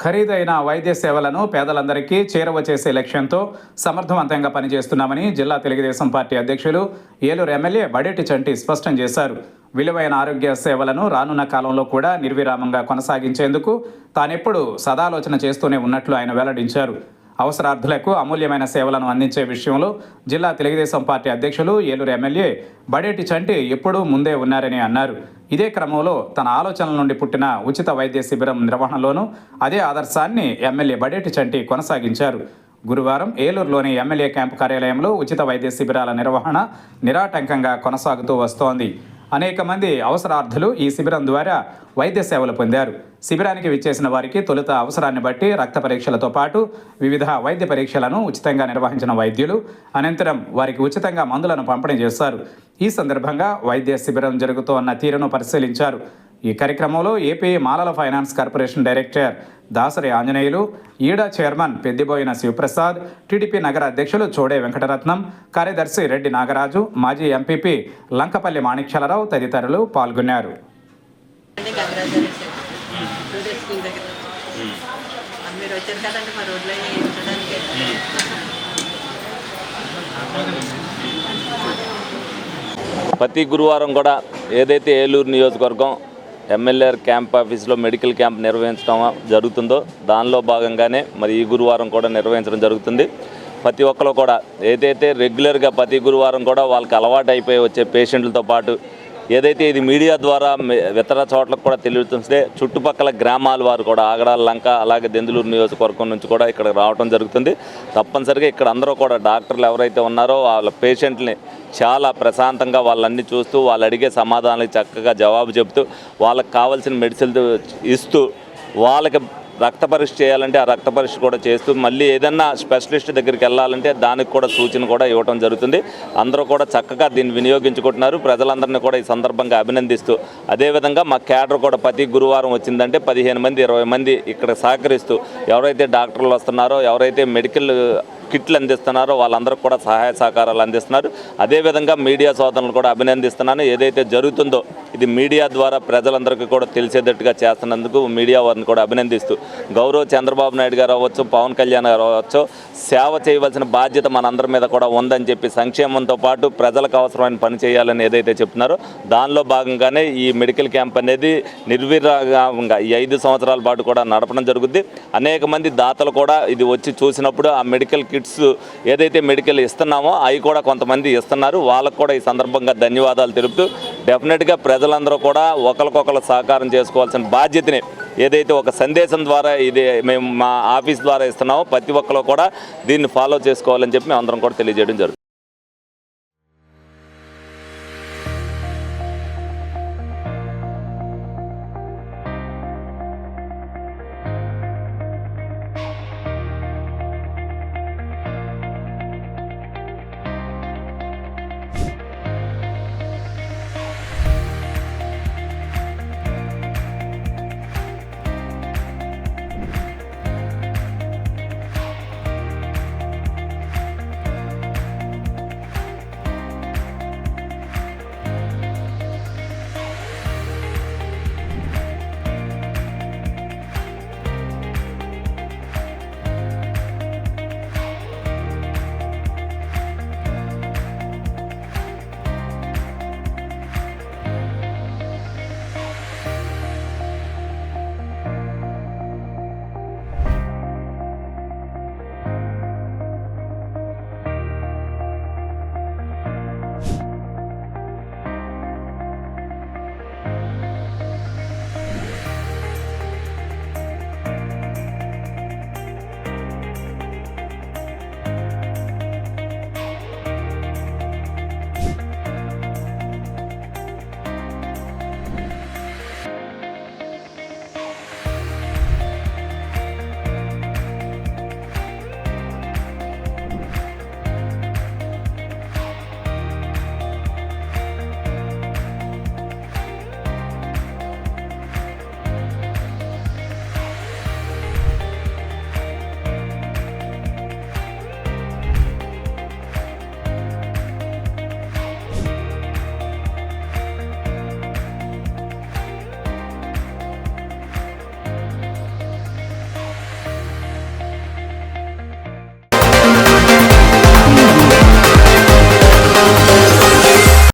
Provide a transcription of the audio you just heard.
ఖరీదైన వైద్య సేవలను పేదలందరికీ చేరువ చేసే లక్ష్యంతో సమర్థవంతంగా పనిచేస్తున్నామని జిల్లా తెలుగుదేశం పార్టీ అధ్యక్షులు ఏలూరు ఎమ్మెల్యే బడేటి చంటి స్పష్టం చేశారు. విలువైన ఆరోగ్య సేవలను రానున్న కాలంలో కూడా నిర్విరామంగా కొనసాగించేందుకు తానెప్పుడు సదాలోచన చేస్తూనే ఉన్నట్లు ఆయన వెల్లడించారు. అవసరార్థులకు అమూల్యమైన సేవలను అందించే విషయంలో జిల్లా తెలుగుదేశం పార్టీ అధ్యక్షులు ఏలూరు ఎమ్మెల్యే బడేటి చంటి ఎప్పుడూ ముందే ఉన్నారని అన్నారు. ఇదే క్రమంలో తన ఆలోచనల నుండి పుట్టిన ఉచిత వైద్య శిబిరం నిర్వహణలోనూ అదే ఆదర్శాన్ని ఎమ్మెల్యే బడేటి చంటి కొనసాగించారు. గురువారం ఏలూరులోని ఎమ్మెల్యే క్యాంపు కార్యాలయంలో ఉచిత వైద్య శిబిరాల నిర్వహణ నిరాటంకంగా కొనసాగుతూ వస్తోంది. అనేక మంది అవసరార్థులు ఈ శిబిరం ద్వారా వైద్య సేవలు పొందారు. శిబిరానికి విచ్చేసిన వారికి తొలుత అవసరాన్ని బట్టి రక్త పరీక్షలతో పాటు వివిధ వైద్య పరీక్షలను ఉచితంగా నిర్వహించిన వైద్యులు అనంతరం వారికి ఉచితంగా మందులను పంపిణీ చేశారు. ఈ సందర్భంగా వైద్య శిబిరం జరుగుతోన్న తీరును పరిశీలించారు. ఈ కార్యక్రమంలో ఏపీ మాలల finance corporation director Dasari Anjaneyulu, ఈడా చైర్మన్ పెద్దిబోయిన శివప్రసాద్, టీడీపీ నగర అధ్యక్షులు చోడే వెంకటరత్నం, కార్యదర్శి రెడ్డి నాగరాజు, మాజీ ఎంపీపీ లంకపల్లి మాణిక్యాలరావు తదితరులు పాల్గొన్నారు. ప్రతి గురువారం కూడా ఏదైతే ఏలూరు నియోజకవర్గం ఎమ్మెల్యే క్యాంప్ ఆఫీస్లో మెడికల్ క్యాంప్ నిర్వహించడం జరుగుతుందో దానిలో భాగంగానే మరి ఈ గురువారం కూడా నిర్వహించడం జరుగుతుంది. ప్రతి ఒక్కరు కూడా ఏదైతే రెగ్యులర్గా ప్రతి గురువారం కూడా వాళ్ళకి అలవాటు అయిపోయి వచ్చే పేషెంట్లతో పాటు ఏదైతే ఇది మీడియా ద్వారా ఇతర చోట్లకు కూడా తెలియతుంటే చుట్టుపక్కల గ్రామాల వారు కూడా ఆగడాల లంక అలాగే దెందులూరు నియోజకవర్గం నుంచి కూడా ఇక్కడ రావడం జరుగుతుంది. తప్పనిసరిగా ఇక్కడ అందరూ కూడా డాక్టర్లు ఎవరైతే ఉన్నారో వాళ్ళ పేషెంట్ని చాలా ప్రశాంతంగా వాళ్ళన్నీ చూస్తూ వాళ్ళు అడిగే సమాధానాలకు చక్కగా జవాబు చెబుతూ వాళ్ళకి కావాల్సిన మెడిసిన్లు ఇస్తూ వాళ్ళకి రక్త పరీక్ష చేయాలంటే ఆ రక్త పరీక్ష కూడా చేస్తూ మళ్ళీ ఏదన్నా స్పెషలిస్ట్ దగ్గరికి వెళ్ళాలంటే దానికి కూడా సూచన కూడా ఇవ్వడం జరుగుతుంది. అందరూ కూడా చక్కగా దీన్ని వినియోగించుకుంటున్నారు. ప్రజలందరినీ కూడా ఈ సందర్భంగా అభినందిస్తూ అదేవిధంగా మా క్యాడర్ కూడా ప్రతి గురువారం వచ్చిందంటే 15 మంది 20 మంది ఇక్కడ సహకరిస్తూ ఎవరైతే డాక్టర్లు వస్తున్నారో ఎవరైతే మెడికల్ కిట్లు అందిస్తున్నారో వాళ్ళందరూ కూడా సహాయ సహకారాలు అందిస్తున్నారు. అదేవిధంగా మీడియా సోదరులను కూడా అభినందిస్తున్నాను. ఏదైతే జరుగుతుందో ఇది మీడియా ద్వారా ప్రజలందరికీ కూడా తెలిసేటట్టుగా చేస్తున్నందుకు మీడియా వారిని కూడా అభినందిస్తూ గౌరవ చంద్రబాబు నాయుడు గారు అవ్వచ్చు, పవన్ కళ్యాణ్ గారు అవ్వచ్చు, సేవ చేయవలసిన బాధ్యత మనందరి మీద కూడా ఉందని చెప్పి సంక్షేమంతో పాటు ప్రజలకు అవసరమైన పని చేయాలని ఏదైతే చెప్తున్నారో దానిలో భాగంగానే ఈ మెడికల్ క్యాంప్ అనేది నిర్విరామంగా ఈ 5 సంవత్సరాల పాటు కూడా నడపడం జరుగుద్ది. అనేక మంది దాతలు కూడా ఇది వచ్చి చూసినప్పుడు ఆ మెడికల్ కిట్స్ ఏదైతే మెడికల్ ఇస్తున్నామో అవి కూడా కొంతమంది ఇస్తున్నారు. వాళ్ళకు కూడా ఈ సందర్భంగా ధన్యవాదాలు తెలుపుతూ డెఫినెట్గా ప్రజలందరూ కూడా ఒకరికొకరు సహకారం చేసుకోవాల్సిన బాధ్యతని ఏదైతే ఒక సందేశం ద్వారా ఇది మేము మా ఆఫీస్ ద్వారా ఇస్తున్నామో ప్రతి ఒక్కరు కూడా దీన్ని ఫాలో చేసుకోవాలని చెప్పి మేము అందరం కూడా తెలియజేయడం జరుగుతుంది.